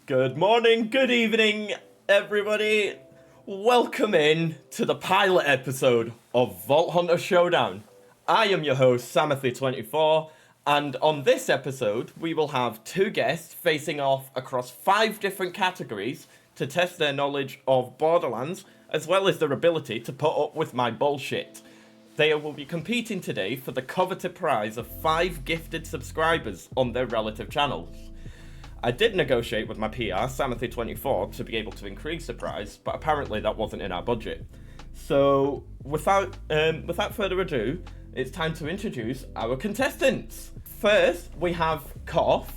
Good morning, good evening, everybody. Welcome in to the pilot episode of Vault Hunter Showdown. I am your host, Samathy24, and on this episode, we will have two guests facing off across 5 different categories to test their knowledge of Borderlands, as well as their ability to put up with my bullshit. They will be competing today for the coveted prize of 5 gifted subscribers on their relative channels. I did negotiate with my PR, Samathy24, to be able to increase the prize, but apparently that wasn't in our budget. So, without further ado, it's time to introduce our contestants. First, we have Koff.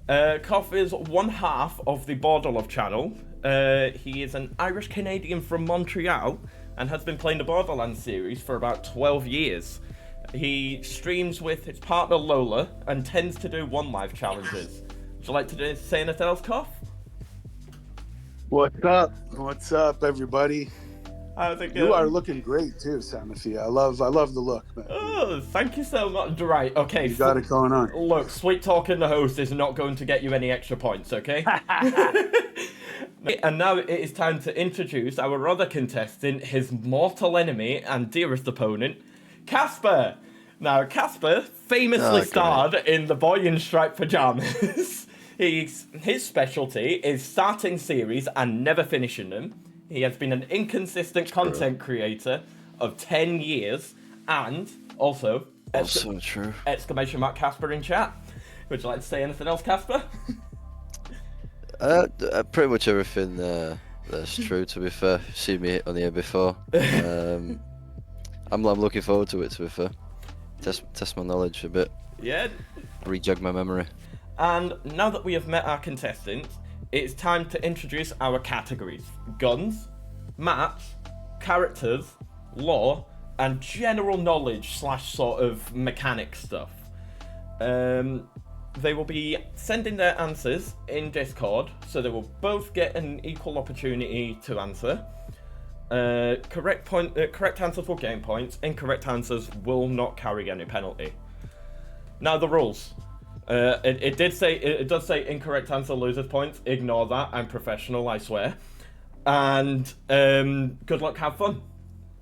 Koff is one half of the Borderlands channel. He is an Irish Canadian from Montreal and has been playing the Borderlands series for about 12 years. He streams with his partner Lola and tends to do one live challenges. Would you like to say anything else, Koff? What's up? What's up, everybody? How's it going? You are looking great too, Samathy. I love the look, man. Oh, thank you so much. Right, okay. You got it going on. Look, sweet talking the host is not going to get you any extra points, okay? And now it is time to introduce our other contestant, his mortal enemy and dearest opponent, Casper. Now, Casper famously starred in The Boy in Striped Pajamas. His specialty is starting series and never finishing them. He has been an inconsistent content creator of 10 years, and also true. Exclamation mark Casper in chat. Would you like to say anything else, Casper? Pretty much everything that's true. To be fair, you've seen me on here before. I'm looking forward to it. To be fair, test my knowledge a bit. Yeah. Rejig my memory. And now that we have met our contestants, it's time to introduce our categories: guns, maps, characters, lore, and general knowledge / sort of mechanic stuff. They will be sending their answers in Discord, so they will both get an equal opportunity to answer. Correct answers will gain points. Incorrect answers will not carry any penalty. Now the rules. It does say incorrect answer loses points. Ignore that. I'm professional, I swear. And good luck. Have fun.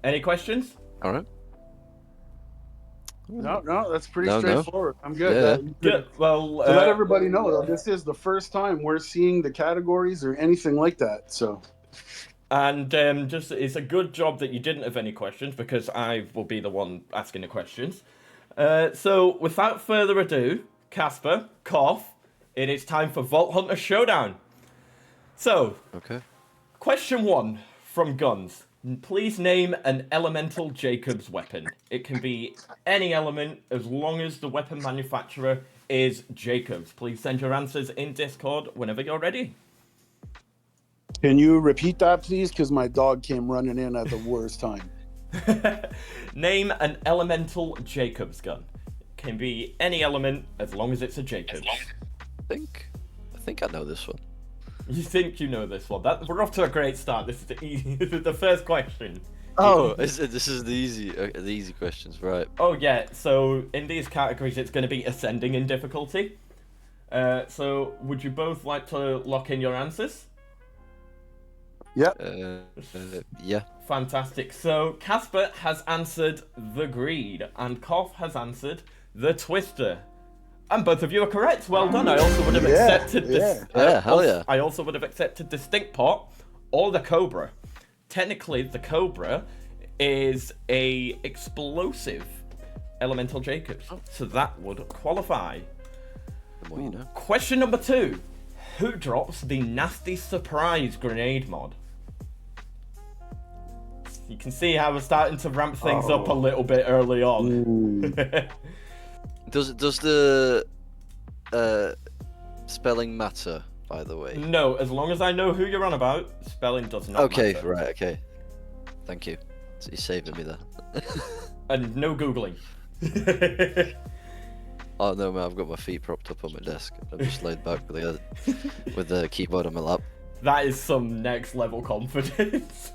Any questions? All right. No, that's pretty straightforward. I'm good. Yeah. Good. Well, to let everybody know, though, this is the first time we're seeing the categories or anything like that. So. And just it's a good job that you didn't have any questions, because I will be the one asking the questions. So without further ado, Casper, Koff, it is time for Vault Hunter Showdown. So, okay. Question 1 from Guns. Please name an elemental Jacob's weapon. It can be any element as long as the weapon manufacturer is Jacob's. Please send your answers in Discord whenever you're ready. Can you repeat that, please? Because my dog came running in at the worst time. Name an elemental Jacob's gun. Can be any element as long as it's a Jacob's. I think I know this one. You think you know this one? We're off to a great start. This is the first question. Oh, this is the easy questions, right? Oh yeah. So in these categories, it's going to be ascending in difficulty. So would you both like to lock in your answers? Yep. Yeah. Fantastic. So Casper has answered the Greed, and Koff has answered the Twister. And both of you are correct. Well done. I also would have accepted this. Hell yeah. I also would have accepted the Stink Pot or the Cobra. Technically, the Cobra is a explosive elemental Jacobs, so that would qualify. The more you know. Question number 2. Who drops the nasty surprise grenade mod? You can see how we're starting to ramp things up a little bit early on. Does the spelling matter, by the way? No, as long as I know who you're on about, spelling does not Okay, matter. right, okay. Thank you. So you're saving me there. And no Googling. Oh no, man, I've got my feet propped up on my desk. I'm just laid back with the keyboard on my lap. That is some next level confidence.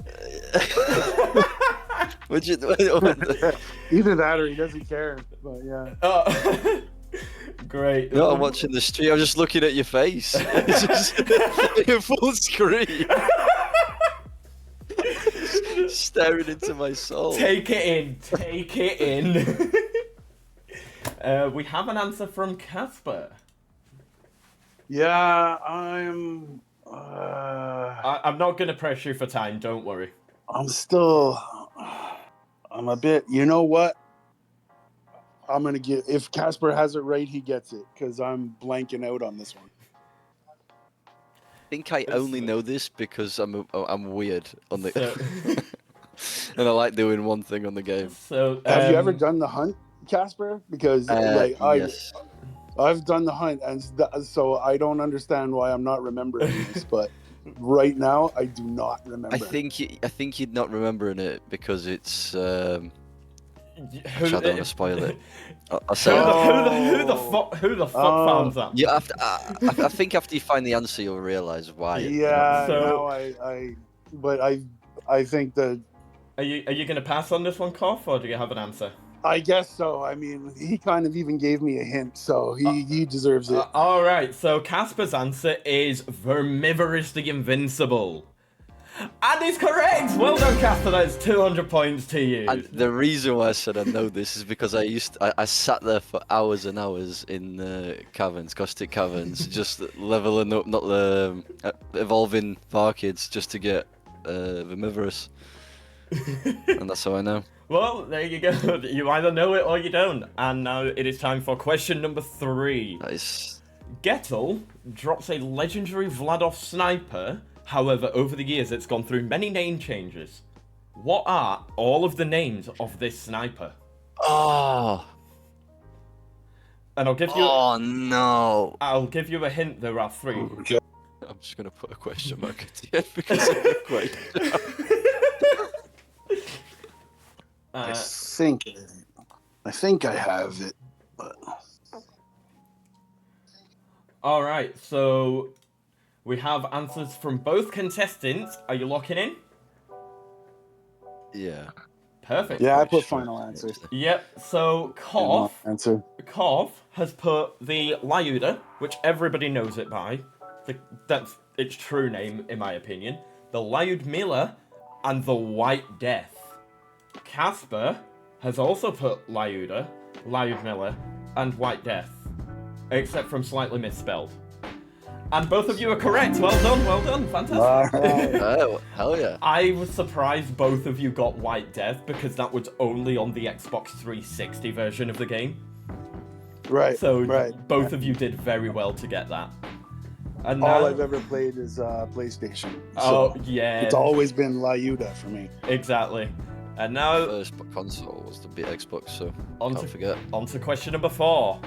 Either that or he doesn't care. But yeah. Great. No, I'm watching the stream. I'm just looking at your face. It's just in full screen. Staring into my soul. Take it in. Take it in. We have an answer from Casper. Yeah, I'm not going to press you for time, don't worry. I'm a bit, you know what? I'm going to get, if Casper has it right, he gets it, because I'm blanking out on this one. I think I only know this because I'm weird on the So, and I like doing one thing on the game. so Have you ever done the hunt, Casper? Because Yes. I've done the hunt, and so I don't understand why I'm not remembering this, but right now I do not remember. I think you'd not remembering it because it's. Actually, I don't want to spoil it. I'll say who the fuck found that? Yeah, I think after you find the answer, you'll realize why. Yeah, So- I think that. Are you going to pass on this one, Koff, or do you have an answer? I guess so. I mean, he kind of even gave me a hint, so he deserves it. All right, so Casper's answer is Vermivorous the Invincible. And he's correct! Well done, Casper, that's 200 points to you. And the reason why I said I know this is because I sat there for hours and hours in caverns, caustic caverns, just leveling up, not evolving Varkids just to get Vermivorous. And that's how I know. Well, there you go. You either know it or you don't. And now it is time for question number 3. Nice. Gettle drops a legendary Vladov sniper. However, over the years, it's gone through many name changes. What are all of the names of this sniper? Oh. And I'll give you. Oh no. I'll give you a hint. There are 3. Okay. I'm just gonna put a question mark at the end because of the question. I think I have it, but All right. So we have answers from both contestants. Are you locking in? Yeah. Perfect. yeah, I put final answer. Yep. So Koff. Answer. Kov has put the Lyuda, which everybody knows it by. That's its true name, in my opinion. The Lyudmila and the White Death. Casper has also put Lyuda, Lyudmila, and White Death, except from slightly misspelled. And both of you are correct. Well done, fantastic. All right. Oh, hell yeah. I was surprised both of you got White Death because that was only on the Xbox 360 version of the game. Right. So right. both of you did very well to get that. And now, All I've ever played is PlayStation. oh So yeah, it's always been Lyuda for me. exactly. And now First console was the Xbox, so on can't forget. to question number 4.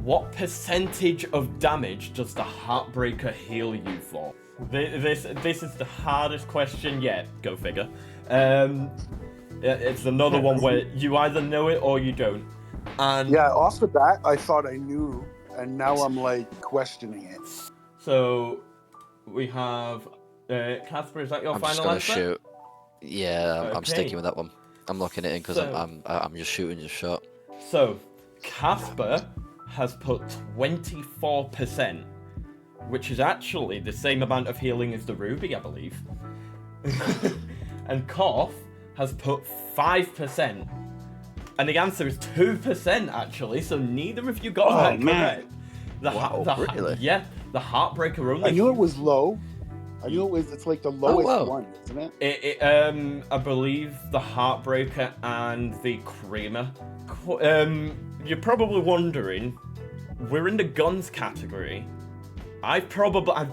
What percentage of damage does the Heartbreaker heal you for? This is the hardest question yet. Go figure. It's another one where you either know it or you don't. And Yeah, off the bat, I thought I knew, and now I'm like questioning it. so we have Casper. Is that your I'm just final gonna answer? shoot. Yeah, I'm Okay. sticking with that one. I'm locking it in because So- I'm just shooting your shot. So, Casper has put 24%, which is actually the same amount of healing as the Ruby, I believe. And Koff has put 5%. And the answer is 2%, actually, so neither of you got Oh, that man. correct. The really? Yeah, the Heartbreaker only. I knew it was low. I knew it was. It's like the lowest wow. one, isn't it? I believe the Heartbreaker and the Creamer. You're probably wondering, we're in the guns category. I've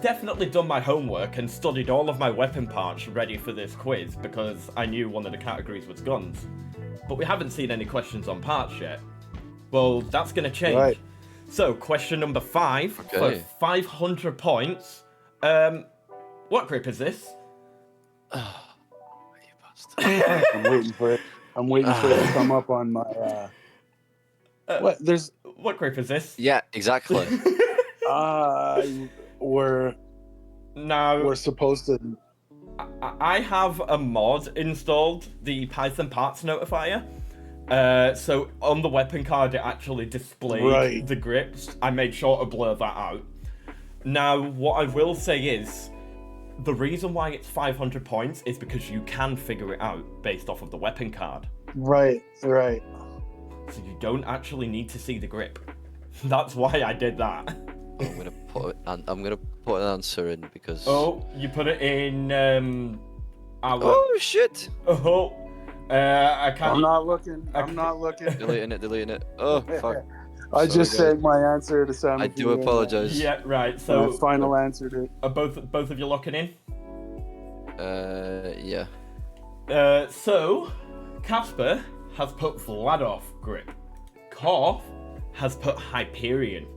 definitely done my homework and studied all of my weapon parts ready for this quiz because I knew one of the categories was guns. But we haven't seen any questions on parts yet. Well, that's going to change. Right. So, question number 5 for Okay. 500 points. What grip is this? You bastard. I'm waiting for it. I'm waiting for it to come up on my. What? There's. What grip is this? Yeah, exactly. We're Now, supposed to. I have a mod installed, the Python parts notifier, So on the weapon card, it actually displayed the grips. I made sure to blur that out. Now, what I will say is, the reason why it's 500 points is because you can figure it out based off of the weapon card. Right. So you don't actually need to see the grip. That's why I did that. I'm gonna put an answer in because. Oh, you put it in. Oh shit! Oh, I can't. I'm not looking. Deleting it. Oh fuck! I just said my answer to Sam. I do apologize. Yeah, right. So final answer to. Are both of you locking in? Yeah. So Casper has put Vladof grip. Korf has put Hyperion.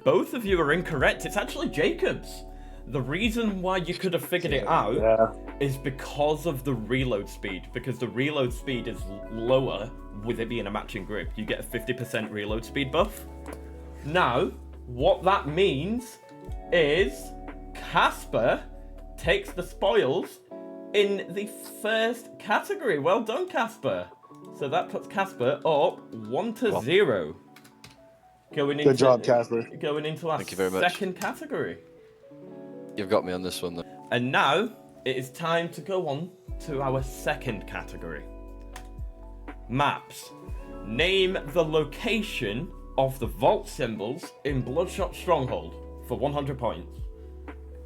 Both of you are incorrect. It's actually Jacob's. The reason why you could have figured it out is because of the reload speed. Because the reload speed is lower with it being a matching grip. You get a 50% reload speed buff. Now, what that means is Casper takes the spoils in the first category. Well done, Casper. So that puts Casper up 1-0. Good job, Casper. Going into our second category. You've got me on this one, though. And now, it is time to go on to our second category. Maps. Name the location of the vault symbols in Bloodshot Stronghold for 100 points.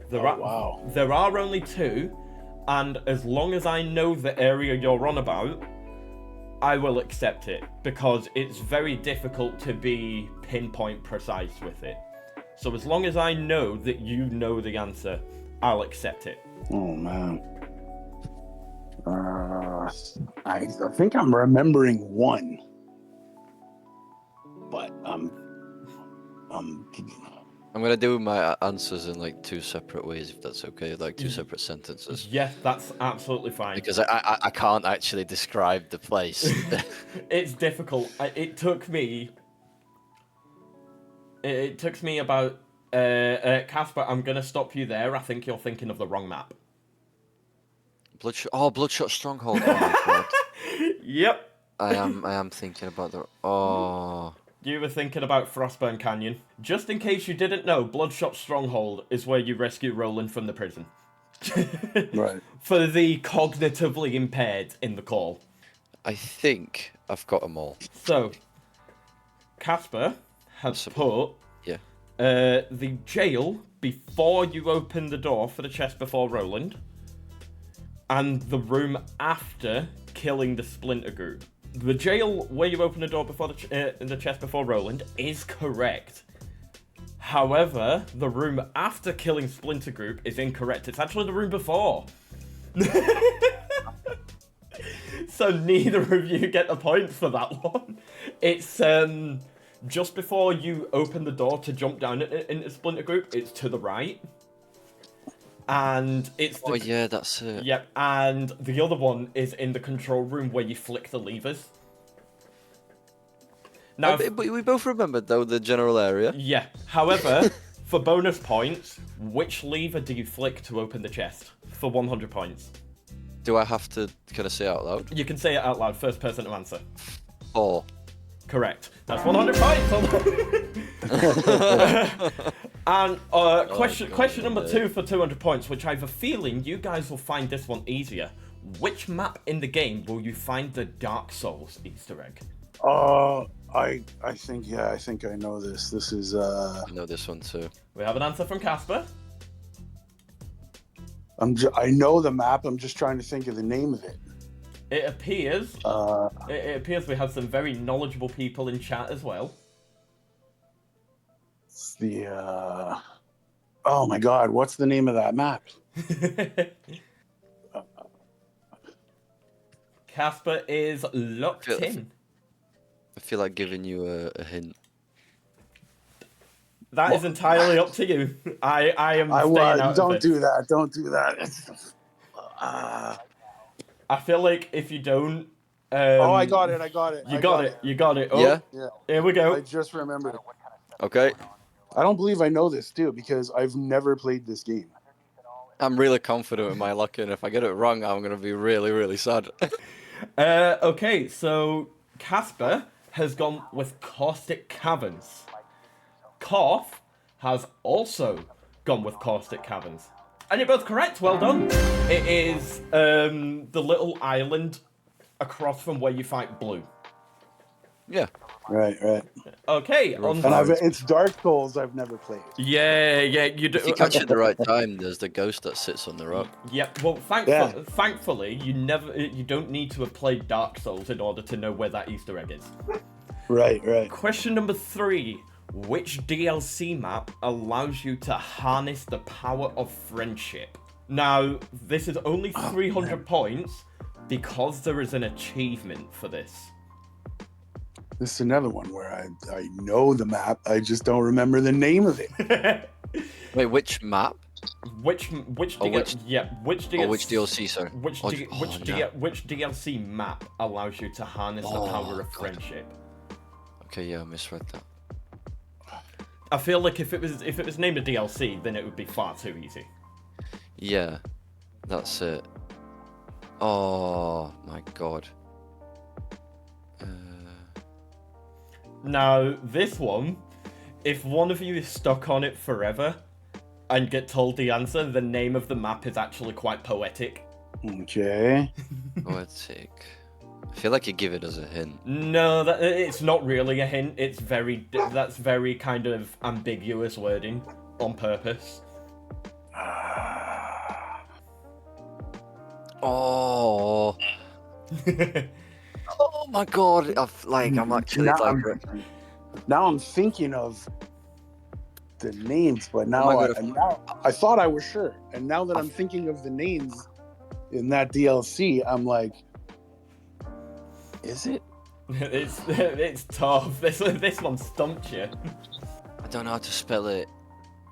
There are only 2, and as long as I know the area you're on about, I will accept it, because it's very difficult to be pinpoint precise with it. So as long as I know that you know the answer, I'll accept it. Oh man. I think I'm remembering one. But I'm gonna do my answers in like 2 separate ways, if that's okay, like 2 separate sentences. Yeah, that's absolutely fine. Because I can't actually describe the place. It's difficult. It took me about Casper, I'm gonna stop you there. I think you're thinking of the wrong map. Bloodshot Stronghold. Oh my god. Yep. I am thinking about the. Oh. You were thinking about Frostburn Canyon. Just in case you didn't know, Bloodshot Stronghold is where you rescue Roland from the prison. Right. For the cognitively impaired in the call. I think I've got them all. So, Casper has put the jail before you open the door for the chest before Roland, and the room after killing the Splinter Group. The jail where you open the door before the chest before Roland is correct. However, the room after killing Splinter Group is incorrect. It's actually the room before. So neither of you get the points for that one. It's just before you open the door to jump down into Splinter Group. It's to the right. And it's Oh yeah, that's it. Yep, and the other one is in the control room where you flick the levers. Now, But we both remembered though the general area. yeah. However, for bonus points, which lever do you flick to open the chest for 100 points? Do I have to kind of say it out loud? You can say it out loud. First person to answer. 4. Correct. That's 100 points. And question number 2 for 200 points, which I have a feeling you guys will find this one easier. Which map in the game will you find the Dark Souls Easter egg? I think I know this. This is I know this one too. We have an answer from Casper. I know the map. I'm just trying to think of the name of it. It appears. It appears we have some very knowledgeable people in chat as well. It's the. Oh my God! What's the name of that map? Casper is locked in. I feel like giving you a hint. That is entirely up to you. I am staying out don't of it. do that. Don't do that. I feel like if you don't. I got it. You got it. Oh, Yeah. Here we go. I just remembered. Okay. I don't believe I know this too because I've never played this game. I'm really confident with my luck, and if I get it wrong, I'm gonna be really, really sad. Okay, so Casper has gone with Caustic Caverns. Koff has also gone with Caustic Caverns. And you're both correct, well done. It is the little island across from where you fight Blue. Yeah. Right. Okay, Rough. And it's Dark Souls I've never played. Yeah, you do. If you catch it at the right time, there's the ghost that sits on the rock. Yep. Well, thankfully, you don't need to have played Dark Souls in order to know where that Easter egg is. Right. Question number 3: which DLC map allows you to harness the power of friendship? Now, this is only 300 points because there is an achievement for this. This is another one where I know the map, I just don't remember the name of it. Wait, which map? Which DLC, sorry. Which DLC map allows you to harness the power of friendship? Okay, yeah, I misread that. I feel like if it was named a DLC, then it would be far too easy. Yeah, that's it. Oh my god. Now, this one, if one of you is stuck on it forever and get told the answer, the name of the map is actually quite poetic. Okay. Poetic. I feel like you give it as a hint. No, it's not really a hint. That's very kind of ambiguous wording on purpose. Oh. Oh my god! I'm actually now I'm thinking of the names, but now, God. I thought I was sure, and now that I'm thinking of the names in that DLC, I'm like, is it? It's tough. This one stumped you. I don't know how to spell it.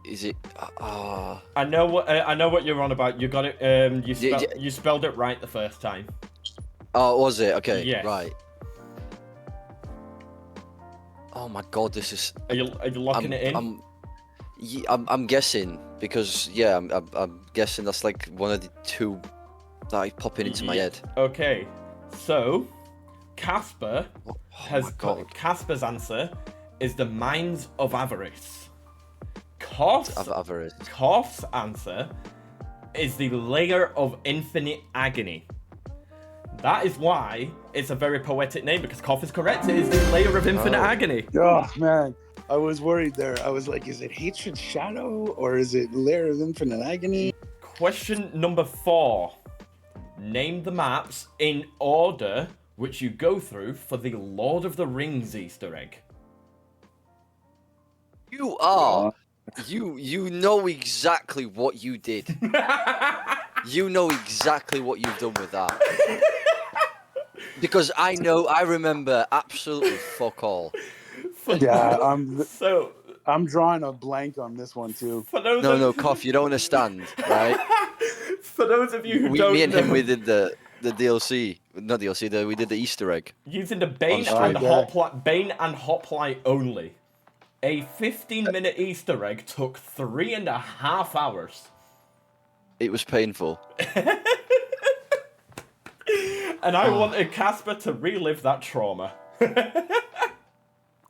Is it? I know what you're on about. You got it. You spelled it right the first time. Oh, was it? Okay, yes. Right. Oh my god, this is. Are you locking it in? I'm guessing because I'm guessing that's like one of the two that are popping into my head. Okay, so Casper Casper's answer is the Mines of Avarice. Koff's answer is the Layer of Infinite Agony. That is why it's a very poetic name, because Koff is correct. It is the Layer of Infinite Agony. Oh, man. I was worried there. I was like, is it Hatred Shadow or is it Layer of Infinite Agony? Question number 4. Name the maps in order which you go through for the Lord of the Rings Easter egg. You are. You know exactly what you did. You know exactly what you've done with that. Because I remember absolutely fuck all. Yeah, I'm drawing a blank on this one too. No, Koff, you don't understand, right? For those of you who don't know, me and him, we did the DLC, not DLC. We did the Easter egg using the Bane and Hoplite only. A 15-minute Easter egg took 3.5 hours. It was painful. And I wanted Casper to relive that trauma.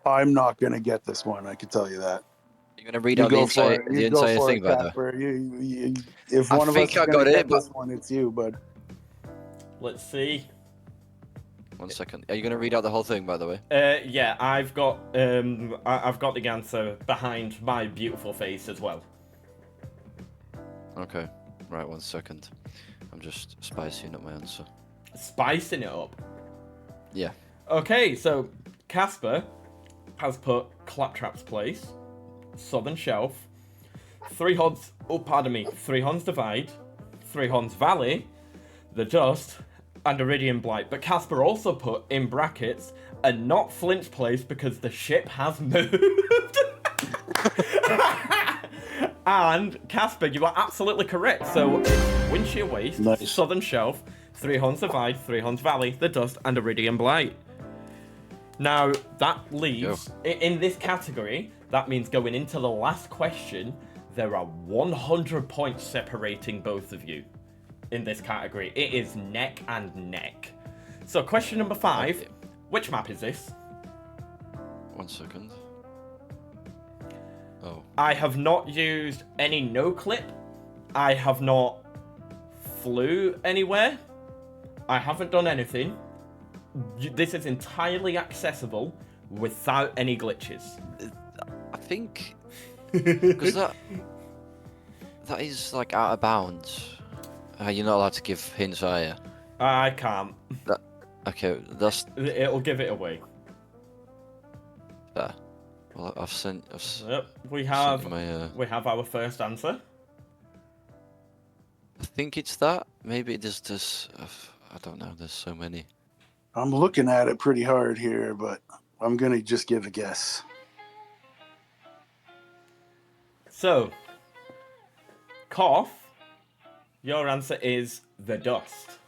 I'm not going to get this one, I can tell you that. You're going to read out the entire thing, by the way. If one of us is going to get this one, it's you, bud. Let's see. 1 second. Are you going to read out the whole thing, by the way? Yeah, I've got the answer behind my beautiful face as well. Okay. Right, 1 second. I'm just spicing up my answer. Spicing it up? Yeah. Okay, so Casper has put Claptrap's Place, Southern Shelf, Three Horns Divide, Three Horns Valley, The Dust, and Iridium Blight. But Casper also put, in brackets, and not Flint's Place because the ship has moved. And Casper, you are absolutely correct. So it's Windshear Waste, nice. Southern Shelf, Three Horns Divide, Three Horns Valley, The Dust, and Iridium Blight. Now, that leaves, in this category, that means going into the last question, there are 100 points separating both of you in this category. It is neck and neck. So, question number 5. Okay. Which map is this? 1 second. Oh. I have not used any no-clip. I have not flew anywhere. I haven't done anything. This is entirely accessible without any glitches. I think because that is like out of bounds. You're not allowed to give hints, are you? I can't. Okay, that's It'll give it away. fair. Well, I've sent Yep, we have you my. we have our first answer. I think it's that. Maybe it is this. I don't know. There's so many. I'm looking at it pretty hard here, but I'm gonna just give a guess. So, Cough, your answer is the dust.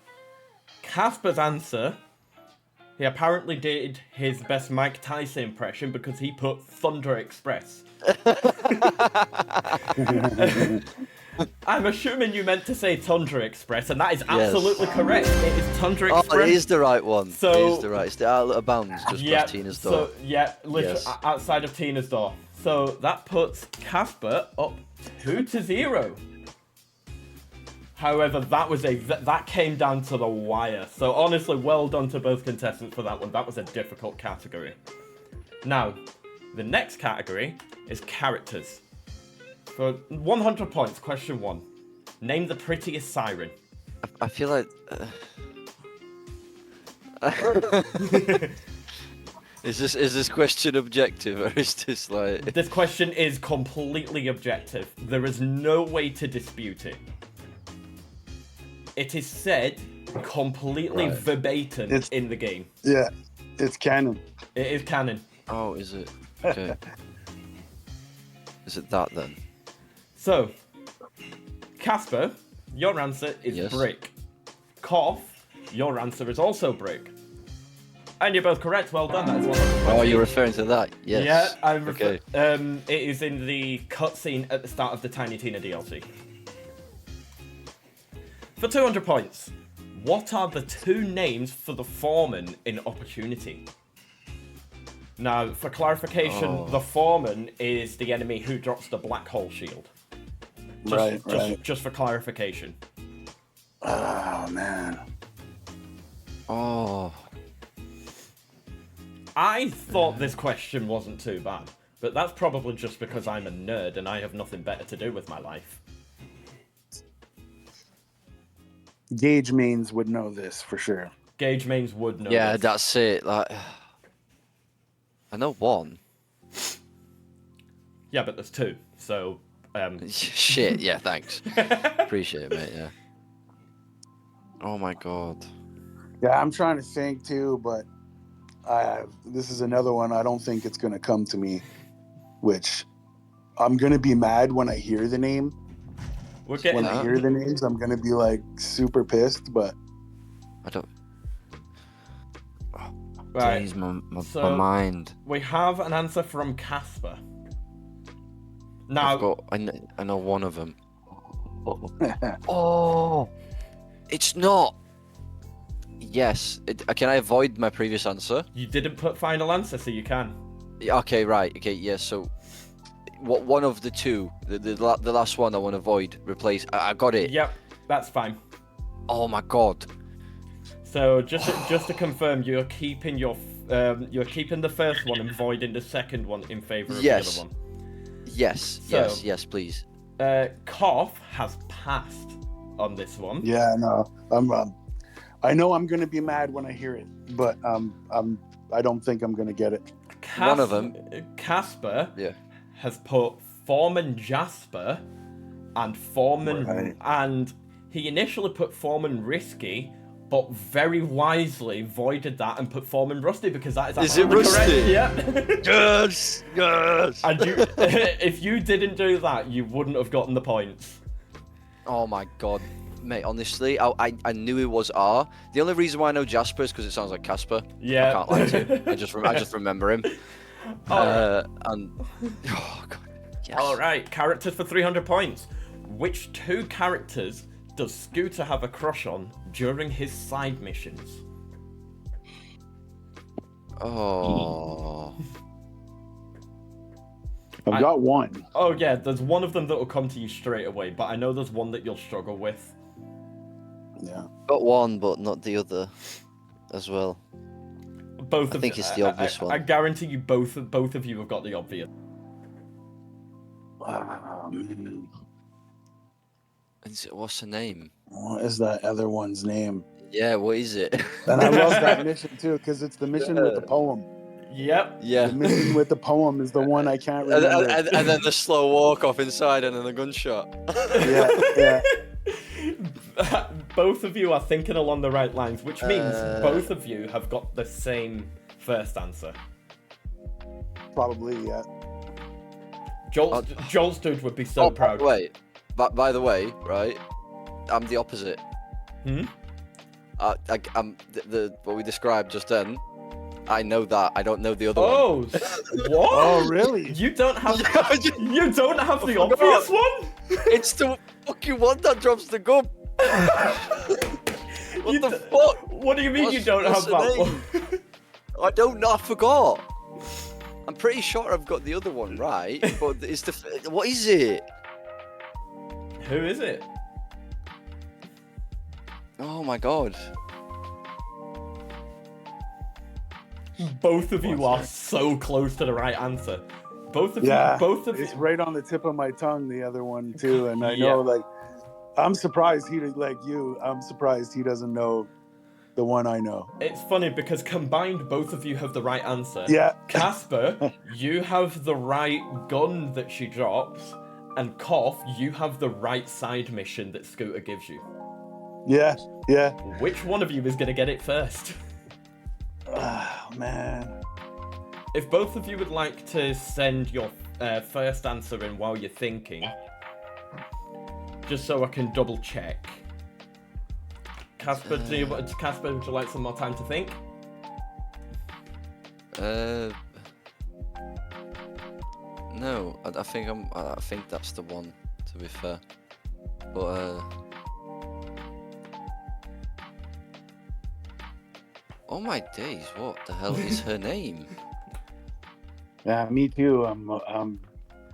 Casper's answer, he apparently did his best Mike Tyson impression because he put Thunder Express. I'm assuming you meant to say Tundra Express, and that is absolutely correct. It is Tundra Express. Oh, it is the right one. So, it is the right. It's the out of bounds just past Tina's door. Literally outside of Tina's door. So that puts Casper up 2-0. However, that came down to the wire. So honestly, well done to both contestants for that one. That was a difficult category. Now, the next category is characters. For 100 points, question 1. Name the prettiest siren. I feel like. Is this question objective or is this like? This question is completely objective. There is no way to dispute it. It is said completely verbatim in the game. Yeah, it's canon. It is canon. Oh, is it? Okay. Is it that then? So, Casper, your answer is brick. Cough, your answer is also brick. And you're both correct. Well done. That is 100 Oh, you're referring to that? Yes. Yeah, I'm okay. It is in the cutscene at the start of the Tiny Tina DLC. For 200 points, what are the 2 names for the foreman in Opportunity? Now, for clarification, the foreman is the enemy who drops the black hole shield. Just for clarification. Oh, man. Oh. I thought this question wasn't too bad, but that's probably just because I'm a nerd and I have nothing better to do with my life. Gage Mains would know this for sure. Gage Mains would know Yeah, this. that's it. Like, I know one. Yeah, but there's 2, so... Shit, yeah, thanks. Appreciate it, mate, yeah. Oh my god. Yeah, I'm trying to think too, but this is another one. I don't think it's going to come to me, which I'm going to be mad when I hear the name. When I hear the names, I'm going to be like super pissed, but... I don't... Right. Jeez, my mind. We have an answer from Casper. Now... I know one of them. Oh! It's not! Yes. Can I avoid my previous answer? You didn't put final answer, so you can. Okay, right. Okay, yeah, so... one of the 2, the last one I want to avoid, replace... I got it. Yep, that's fine. Oh my god. So, just to confirm, you're keeping the first one and voiding the second one in favour of the other one. Yes, So, yes, please. Cough has passed on this one. Yeah, no, I know I'm gonna be mad when I hear it, but I don't think I'm gonna get it. One of them. Casper has put Foreman Jasper and Foreman, and he initially put Foreman Risky, but very wisely voided that and put Foreman Rusty because that is absolutely correct. Yeah. Yes, yes. And if you didn't do that, you wouldn't have gotten the points. Oh my god, mate! Honestly, I knew it was R. The only reason why I know Jasper is because it sounds like Casper. Yeah. I can't lie to you. I just remember him. And oh god. Yes. All right, characters for 300 points. Which 2 characters does Scooter have a crush on during his side missions? Oh. I've got one. Oh yeah, there's one of them that will come to you straight away, but I know there's one that you'll struggle with. Yeah. Got one, but not the other as well. Both I of think it's the obvious one. I guarantee you both of you have got the obvious. What's her name? What is that other one's name? Yeah, what is it? And I love that mission too, because it's the mission with the poem. Yep. Yeah. The mission with the poem is the one I can't remember. And then the slow walk off inside and then the gunshot. Yeah. Both of you are thinking along the right lines, which means both of you have got the same first answer. Probably, yeah. Joel's dude would be so proud. By the way, right? I'm the opposite. I'm what we described just then. I know that. I don't know the other one. Oh, what? Oh, really? You don't have you don't have the obvious one? It's the fucking one that drops the gun. What the fuck? What do you mean you don't have that one? I don't know. I forgot. I'm pretty sure I've got the other one right, but it's what is it? Who is it? Oh my god. Both of you are so close to the right answer. Both of It's right on the tip of my tongue, the other one too, and I know I'm surprised I'm surprised he doesn't know the one I know. It's funny because combined both of you have the right answer. Yeah. Casper, you have the right gun that she drops, and Koff, you have the right side mission that Scooter gives you. Yeah. Which one of you is going to get it first? Oh, man. If both of you would like to send your first answer in while you're thinking, just so I can double check. Casper, would you like some more time to think? No, I think that's the one. To be fair, but oh my days, what the hell is her name? Yeah, me too. I'm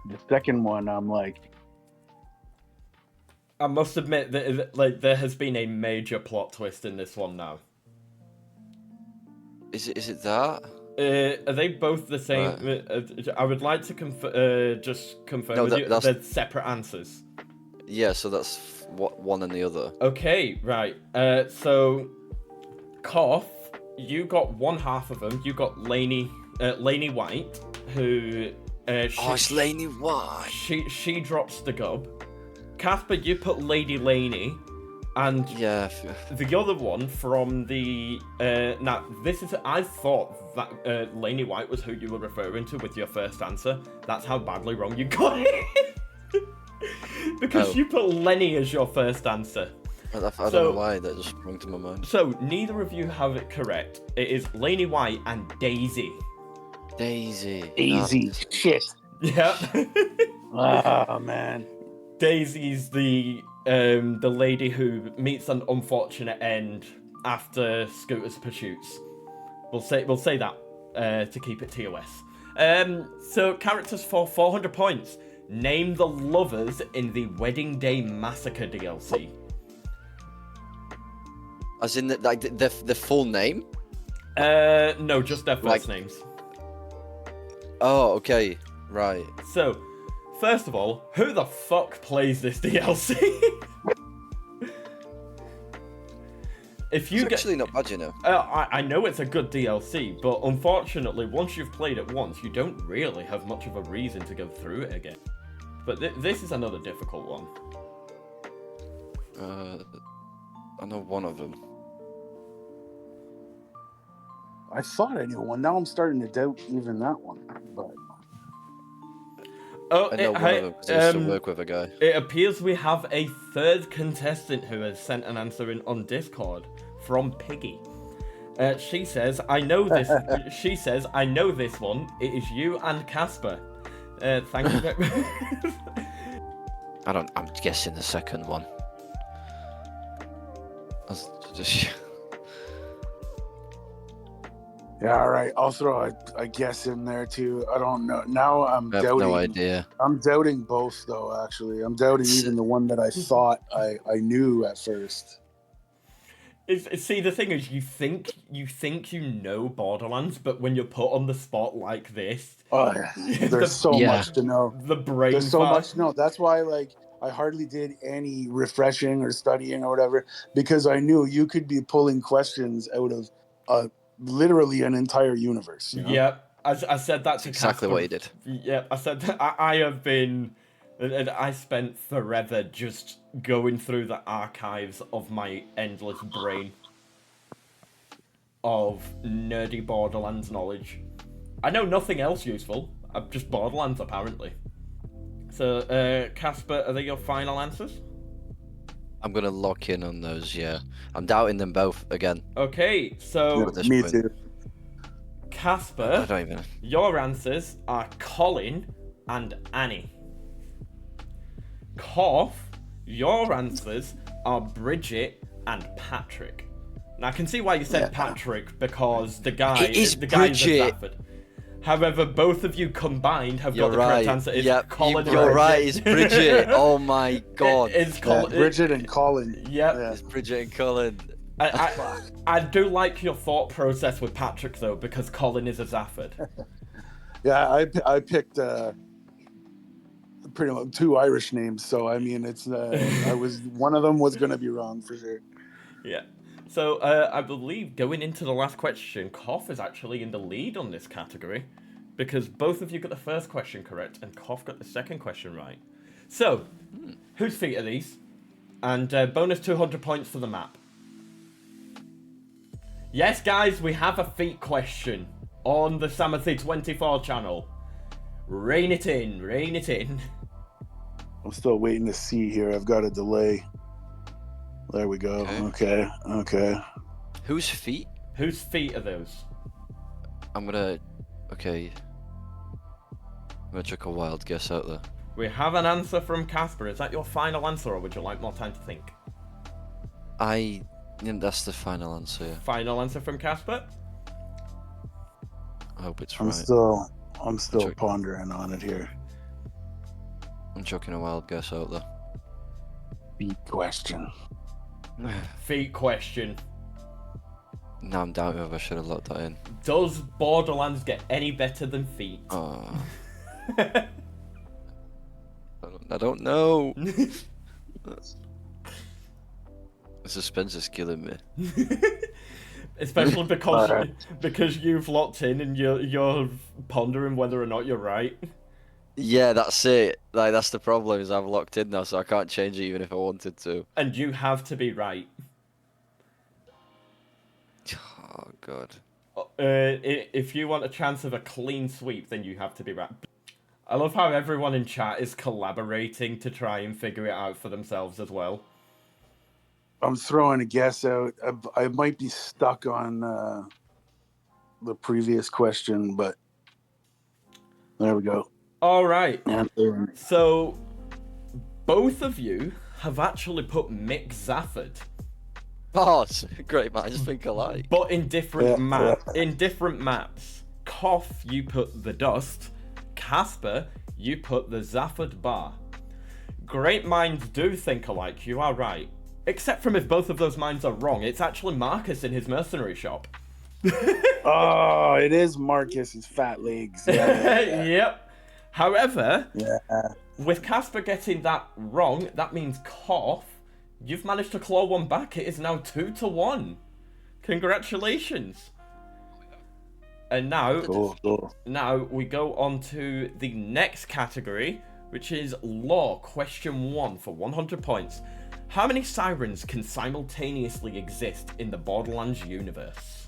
the second one. I'm like, I must admit that there has been a major plot twist in this one now. Is it that? Are they both the same? Right. I would like to just confirm with you. They're separate answers. Yeah, so that's one and the other. Okay, right. So, Koff, you got one half of them. You got Lainey White, who. It's Lainey White. She drops the gub. Casper, you put Lady Lainey. And the other one from the now I thought that Lainey White was who you were referring to with your first answer. That's how badly wrong you got it. Because you put Lenny as your first answer. I don't know why that just sprung to my mind. So neither of you have it correct. It is Lainey White and Daisy. Daisy. Shit. Yep. Oh man. Daisy's the lady who meets an unfortunate end after Scooter's pursuits. We'll say that to keep it TOS. So characters for 400 points. Name the lovers in the Wedding Day Massacre DLC. As in the full name? No, just their first names. Oh, okay, right. So, first of all, who the fuck plays this DLC? It's actually not bad, you know. I know it's a good DLC, but unfortunately, once you've played it once, you don't really have much of a reason to go through it again. But this is another difficult one. I know one of them. I thought I knew one. Now I'm starting to doubt even that one. But I know one of them because I used to work with a guy. It appears we have a third contestant who has sent an answer in on Discord from Piggy. She says, "I know this." She says, "I know this one. It is you and Casper." Thank you very much. I'm guessing the second one. Yeah, all right. I'll throw a guess in there too. I don't know. Now I'm I have doubting. no idea. I'm doubting both though. Actually, I'm doubting even the one that I thought I knew at first. See, the thing is, you think you know Borderlands, but when you're put on the spot like this, Oh, yeah. There's so Yeah. much to know. the brain There's so fart. much to know. That's why, like, I hardly did any refreshing or studying or whatever, because I knew you could be pulling questions out of literally an entire universe. You know? Yep, I said that to exactly Casper. what he did. Yep, I said that I have been, and I spent forever just going through the archives of my endless brain of nerdy Borderlands knowledge. I know nothing else useful. I'm just Borderlands apparently. So, Casper, are they your final answers? I'm gonna lock in on those. Yeah, I'm doubting them both again. Okay, so At this Me point. too. I Casper, don't even. your answers are Colin and Annie. Koff, your answers are Bridget and Patrick. Now I can see why you said Patrick, because the guy It is the guy is Bridget. a Stafford. However, both of you combined have You're got the right. correct answer. It's Yep, Colin and you're Bridget. right. It's Bridget. Oh my god. It's Yeah, Colin. Bridget and Colin. Yep. Yeah. It's Bridget and Colin. I do like your thought process with Patrick though, because Colin is a Zafford. Yeah, I picked pretty much two Irish names, so I mean, it's I was one of them was gonna be wrong for sure. Yeah. So, I believe going into the last question, Koff is actually in the lead on this category, because both of you got the first question correct, and Koff got the second question right. So, whose feet are these? And bonus 200 points for the map. Yes, guys, we have a feet question on the Samathy24 channel. Rein it in, rein it in. I'm still waiting to see here. I've got a delay. There we go. Okay. Whose feet? Whose feet are those? I'm gonna. Okay. I'm gonna chuck a wild guess out there. We have an answer from Casper. Is that your final answer, or would you like more time to think? That's the final answer. Yeah. Final answer from Casper? I hope it's I'm right. still Check. pondering on it here. I'm chucking a wild guess out there. Beat question. Feet question. Now I'm doubting if I should have locked that in. Does Borderlands get any better than feet? Oh. I don't know. The suspense is killing me. Especially because Alright. because you've locked in and you're pondering whether or not you're right. Yeah, that's it. Like that's the problem is I've locked in now, so I can't change it even if I wanted to. And you have to be right. Oh god. If you want a chance of a clean sweep, then you have to be right. I love how everyone in chat is collaborating to try and figure it out for themselves as well. I'm throwing a guess out. I might be stuck on the previous question, but there we go. All right. Answer. So, both of you have actually put Mick Zafford, Oh, great man. I just think alike. but in different Yeah. in different maps. Koff, you put the Dust. Casper, you put the Zafford Bar. Great minds do think alike. You are right. Except from if both of those minds are wrong, it's actually Marcus in his mercenary shop. Oh, it is Marcus's fat legs. Yeah. Yep. However, Yeah. with Casper getting that wrong, that means Koff, you've managed to claw one back. It is now 2-1. Congratulations. And now, Cool. now we go on to the next category, which is Law Question 1 for 100 points. How many sirens can simultaneously exist in the Borderlands universe?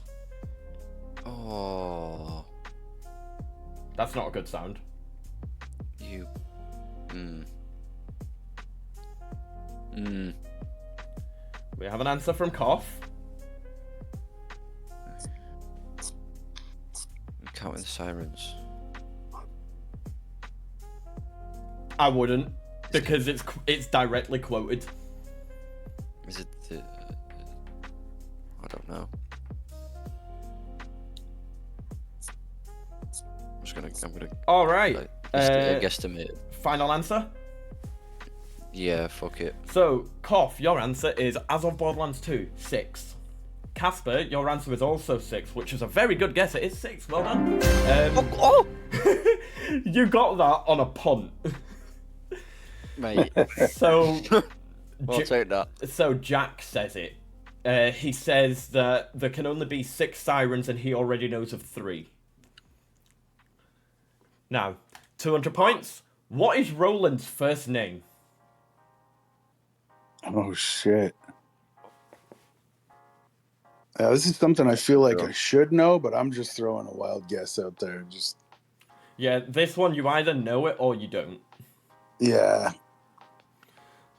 Oh, That's not a good sound. you. We have an answer from Koff. I'm counting the sirens. I wouldn't, because it's directly quoted. Is it the? I don't know. I'm gonna All right. guesstimate. Final answer. Yeah, fuck it. So, Koff, your answer is, as of Borderlands 2, 6. Casper, your answer is also 6, which is a very good guess. It is 6. Well done. Oh! You got that on a punt. Mate. So, I'll take that. so Jack says it. He says that there can only be 6 sirens and he already knows of 3. Now, 200 points. What is Roland's first name? Oh shit. This is something I feel like I should know, but I'm just throwing a wild guess out there. Just Yeah, this one you either know it or you don't. yeah.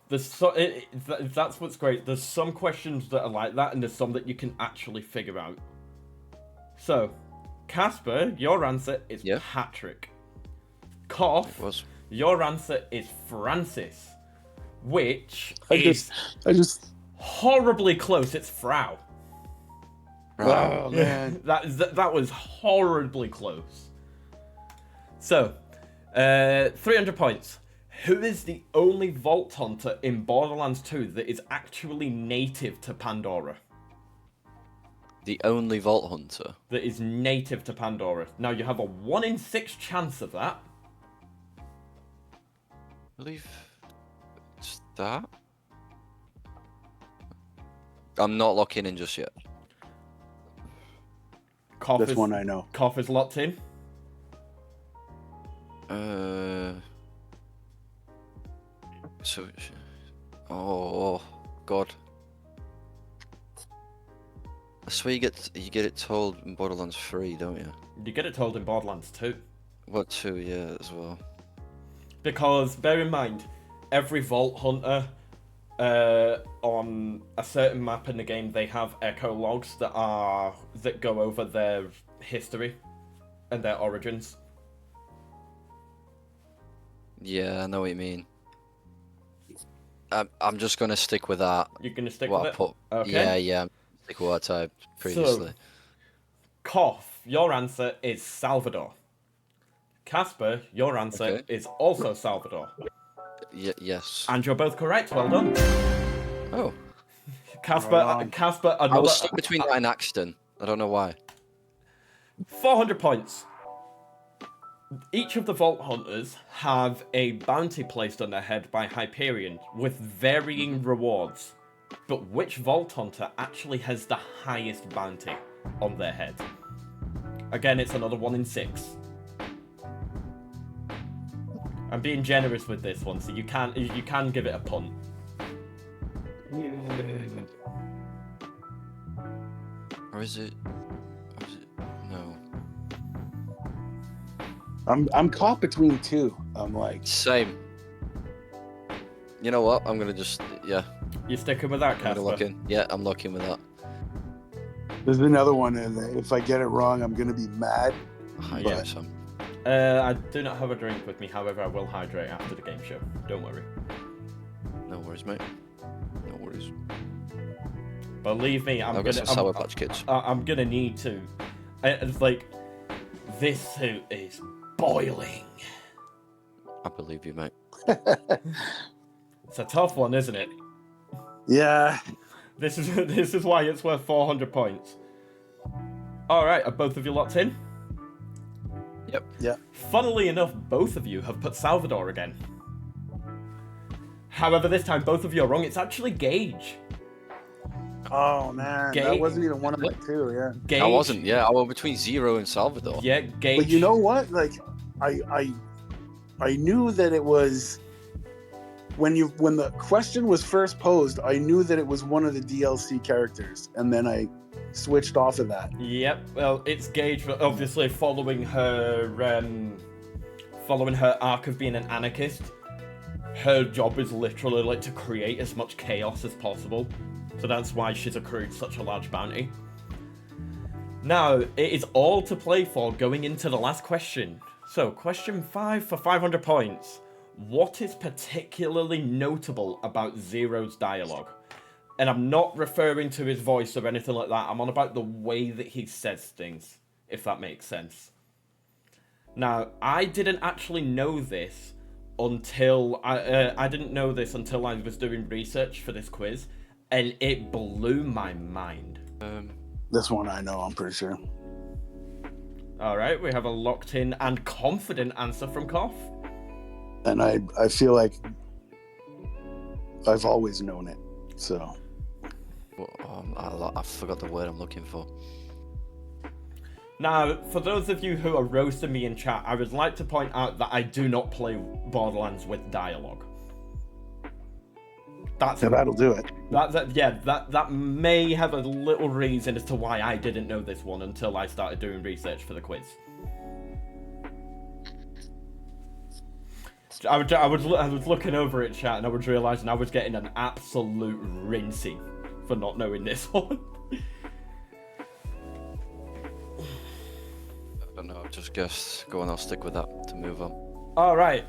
That's what's great. There's some questions that are like that, and there's some that you can actually figure out. So, Casper, your answer is Patrick. Koff, your answer is Francis, which is horribly close. It's Frau. Oh man, that was horribly close. So, 300 points. Who is the only Vault Hunter in Borderlands 2 that is actually native to Pandora? The only Vault Hunter? That is native to Pandora. Now, you have a 1 in 6 chance of that. I believe it's that. I'm not locking in just yet. This one I know. Koff is locked in. So, oh god. I swear you get it told in Borderlands 3, don't you? You get it told in Borderlands 2. What 2? Yeah, as well. Because bear in mind, every Vault Hunter on a certain map in the game, they have echo logs that go over their history and their origins. Yeah, I know what you mean. I'm just gonna stick with that. You're gonna stick with it? Okay. Yeah. Stick with what I typed previously. So, Koff, your answer is Salvador. Casper, your answer is also Salvador. Yes. And you're both correct. Well done. Oh. Casper. I was stuck between that and Axton. I don't know why. 400 points. Each of the Vault Hunters have a bounty placed on their head by Hyperion with varying rewards. But which Vault Hunter actually has the highest bounty on their head? Again, it's another 1 in 6. I'm being generous with this one, so you can give it a punt. Or is it? No. I'm caught between 2. I'm like Same. You know what? I'm gonna just You sticking with that, I'm Casper? gonna lock in. Yeah, I'm locking with that. there's another one, and if I get it wrong, I'm gonna be mad. Yeah, Sam. I do not have a drink with me, however, I will hydrate after the game show. Don't worry. No worries, mate. No worries. Believe me, I'm I'll get some Sour Patch Kids. I'm gonna need to. It's like this suit is boiling. I believe you, mate. It's a tough one, isn't it? Yeah. This is why it's worth 400 points. All right, are both of you locked in? Yep. Yeah. Funnily enough, both of you have put Salvador again. However, this time both of you are wrong. It's actually Gage. Oh man, that wasn't even one of my 2. Yeah. Gage. I wasn't. Yeah, I was between Zero and Salvador. Yeah, Gage. But you know what? Like, I knew that it was when the question was first posed. I knew that it was one of the DLC characters, and then I switched off of that. Yep. Well, it's Gage, obviously following her arc of being an anarchist. Her job is literally like to create as much chaos as possible. So that's why she's accrued such a large bounty. Now, it is all to play for going into the last question. So, question 5 for 500 points. What is particularly notable about Zero's dialogue? And I'm not referring to his voice or anything like that. I'm on about the way that he says things, if that makes sense. Now, I didn't actually know this until I didn't know this until I was doing research for this quiz, and it blew my mind. This one I know, I'm pretty sure. All right, we have a locked in and confident answer from Koff. And I feel like I've always known it. So I forgot the word I'm looking for. Now, for those of you who are roasting me in chat, I would like to point out that I do not play Borderlands with dialogue. that'll do it. That may have a little reason as to why I didn't know this one until I started doing research for the quiz. I was looking over at chat and I was realizing I was getting an absolute rinsing for not knowing this one. I don't know, I just guessed. Go on, I'll stick with that to move on. Alright,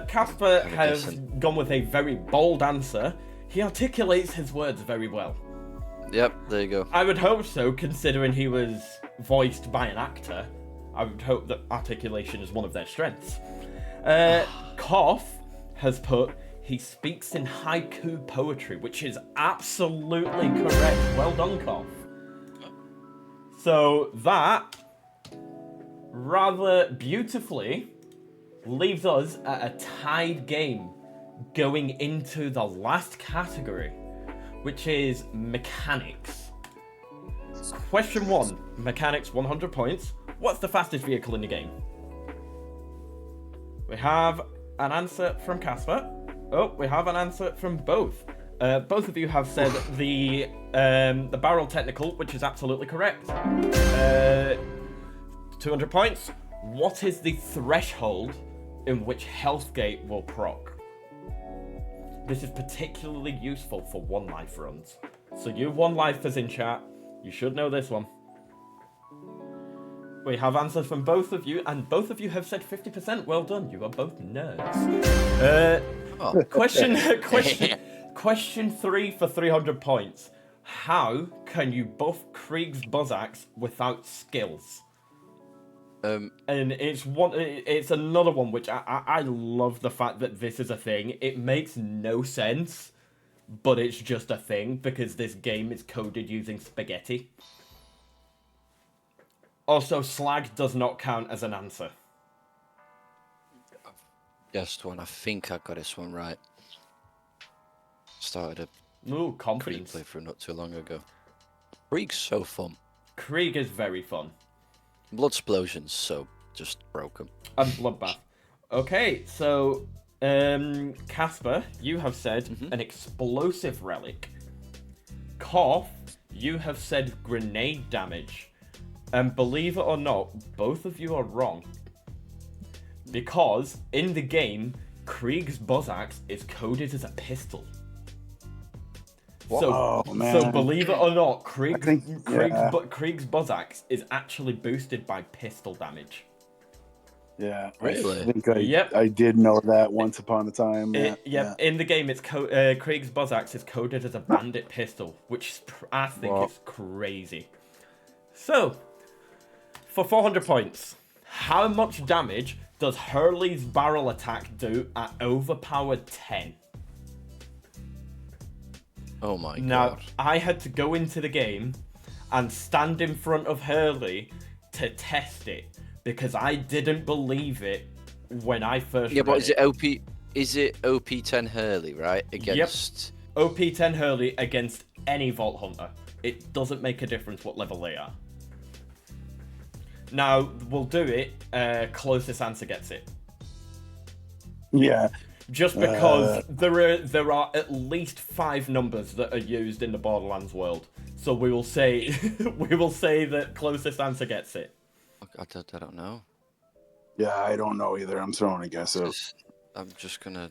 Casper has gone with a very bold answer. He articulates his words very well. Yep, there you go. I would hope so, considering he was voiced by an actor. I would hope that articulation is one of their strengths. Koff has put, he speaks in haiku poetry, which is absolutely correct. Well done, Koff. So that, rather beautifully, leaves us at a tied game going into the last category, which is mechanics. Question 1, mechanics, 100 points. What's the fastest vehicle in the game? We have an answer from Casper. Oh, we have an answer from both. Both of you have said the barrel technical, which is absolutely correct. 200 points. What is the threshold in which Healthgate will proc? This is particularly useful for one life runs. So you one lifers in chat, you should know this one. We have answers from both of you, and both of you have said 50%. Well done, you are both nerds. Question 3 for 300 points. How can you buff Krieg's Buzzaxe without skills? And it's another one which I love the fact that this is a thing. It makes no sense, but it's just a thing because this game is coded using spaghetti. Also, slag does not count as an answer. Guessed one. I think I got this one right. Started a Ooh, confidence. playthrough not too long ago. Krieg's so fun. Krieg is very fun. Blood explosions, so just broken. And bloodbath. Okay, so Casper, you have said an explosive relic. Koff, you have said grenade damage. And believe it or not, both of you are wrong. Because in the game, Krieg's Buzzaxe is coded as a pistol. So believe it or not, Krieg's Buzzaxe is actually boosted by pistol damage. Yeah, Really? I think I did know that once upon a time. Yeah. In the game, it's Krieg's Buzzaxe is coded as a bandit pistol, which I think is crazy. So, for 400 points, how much damage does Hurley's barrel attack do at overpowered 10? Oh my god. Now, I had to go into the game and stand in front of Hurley to test it because I didn't believe it when I first read but it. is it OP10 Hurley, right? Against OP10 Hurley against any Vault Hunter. It doesn't make a difference what level they are. Now, we'll do it, closest answer gets it. Yeah. Just because there are at least 5 numbers that are used in the Borderlands world. So we will say that closest answer gets it. I don't know. Yeah, I don't know either. I'm throwing a guess out. I'm just gonna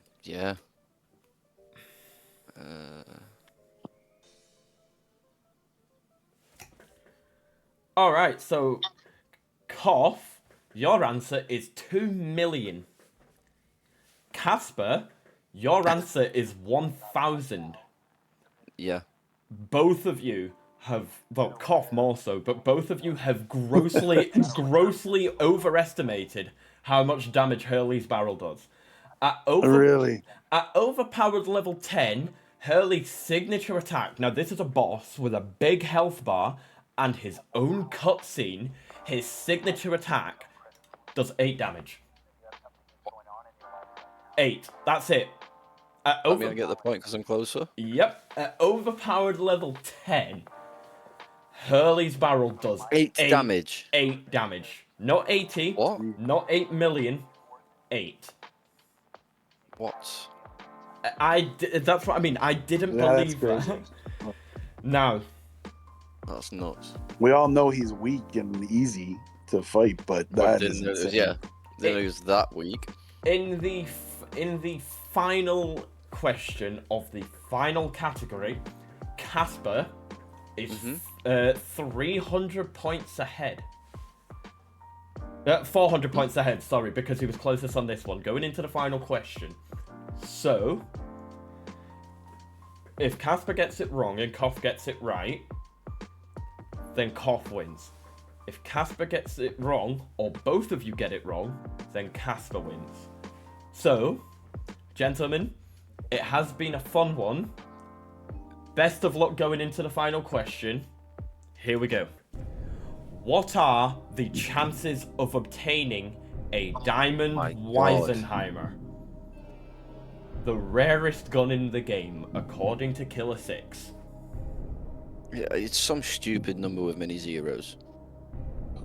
Alright, so Koff, your answer is 2 million. Casper, your answer is 1,000. Yeah. Both of you have, well, Koff more so, but both of you have grossly overestimated how much damage Hurley's barrel does. Really? At overpowered level 10, Hurley's signature attack, now this is a boss with a big health bar and his own cutscene, his signature attack does 8 damage. 8, that's it. I mean, I get the point because I'm closer. Yep, at overpowered level 10, Hurley's barrel does 8 damage. 8 damage. Not 80. What? Not 8 million. 8. What? That's what I mean. I didn't That's believe that. crazy. Now, That's nuts. We all know he's weak and easy to fight, but that is insane. Yeah, then it was that weak. in the final question of the final category, Casper is 300 points ahead. 400 points ahead, sorry, because he was closest on this one. Going into the final question. So, if Casper gets it wrong and Koff gets it right, then Koff wins. If Casper gets it wrong, or both of you get it wrong, then Casper wins. So, gentlemen, it has been a fun one. Best of luck going into the final question. Here we go. What are the chances of obtaining a Diamond Weisenheimer? The rarest gun in the game, according to Killer 6. Yeah, it's some stupid number with many zeros.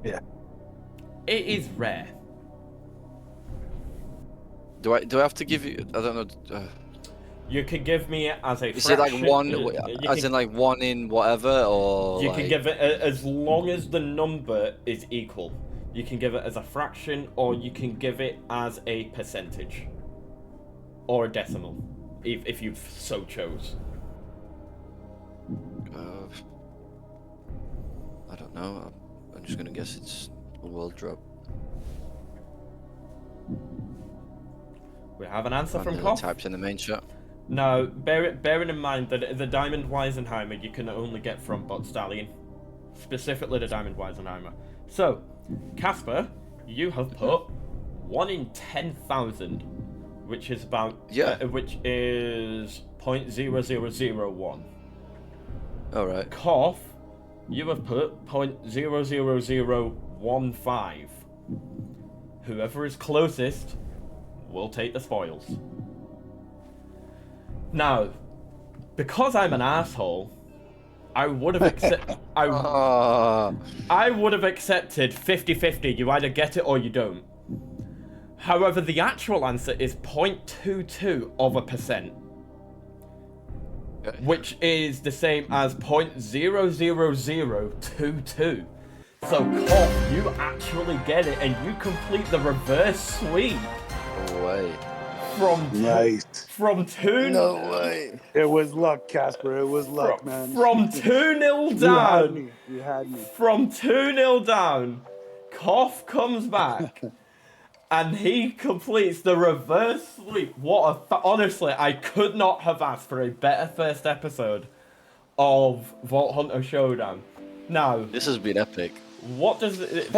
Yeah. It is rare. Do I have to give you? I don't know. You can give me it as a Is it like fraction. one, You as can- in like one in whatever, or You like... can give it as long as the number is equal. You can give it as a fraction, or you can give it as a percentage. Or a decimal, if you so chose. I don't know. I'm just gonna guess it's a world drop. We have an answer from Random Koff. types in the main chat. Now, bearing in mind that the Diamond Weisenheimer you can only get from Bot Stallion. Specifically the Diamond Weisenheimer. So, Casper, you have put 1 in 10,000, which is about... which is 0.0001. Alright. Koff, you have put 0.00015. Whoever is closest will take the spoils. Now, because I'm an asshole, I would have I would have accepted 50-50. You either get it or you don't. However, the actual answer is 0.22%, which is the same as 0.00022. So, Koff, you actually get it, and you complete the reverse sweep. No way. Nice. From 2... No way. It was luck, Casper. It was luck, man. From 2-0 down. You had me. From 2-0 down, Koff comes back. And he completes the reverse sweep. Honestly, I could not have asked for a better first episode of Vault Hunter Showdown. Now, This has been epic. what does it...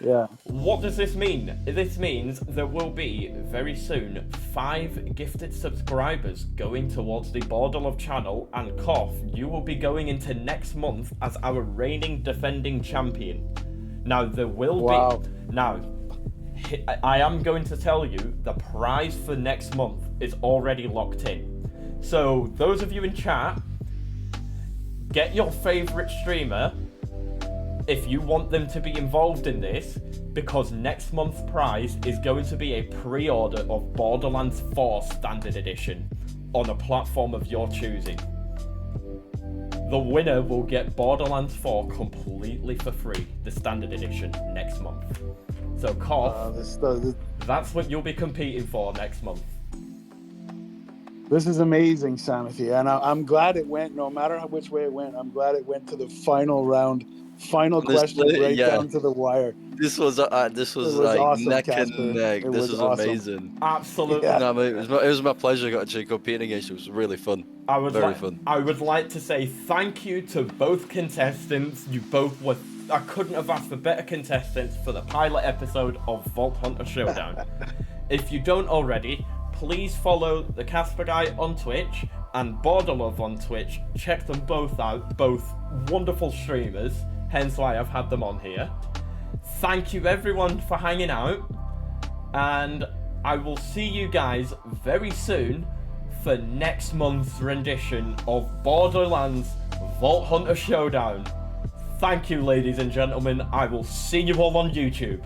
Yeah. What does this mean? This means there will be, very soon, 5 gifted subscribers going towards the Borderlands channel, and Koff, you will be going into next month as our reigning defending champion. Now, there will be... Now, I am going to tell you, the prize for next month is already locked in. So, those of you in chat, get your favourite streamer if you want them to be involved in this, because next month's prize is going to be a pre-order of Borderlands 4 Standard Edition on a platform of your choosing. The winner will get Borderlands 4 completely for free, the Standard Edition, next month. So, Koff, that's what you'll be competing for next month. This is amazing, Samothy, and I'm glad it went, no matter which way it went, I'm glad it went to the final round, final question, right down to the wire. This was like awesome, neck Casper. and neck. This was awesome. amazing. Absolutely. Yeah. No, it was my pleasure actually competing against you. It was really fun. Very fun. I would like to say thank you to both contestants. You both were I couldn't have asked for better contestants for the pilot episode of Vault Hunter Showdown. If you don't already, please follow the Casper guy on Twitch and Borderlands on Twitch. Check them both out, both wonderful streamers, hence why I've had them on here. Thank you everyone for hanging out, and I will see you guys very soon for next month's rendition of Borderlands Vault Hunter Showdown. Thank you, ladies and gentlemen. I will see you all on YouTube.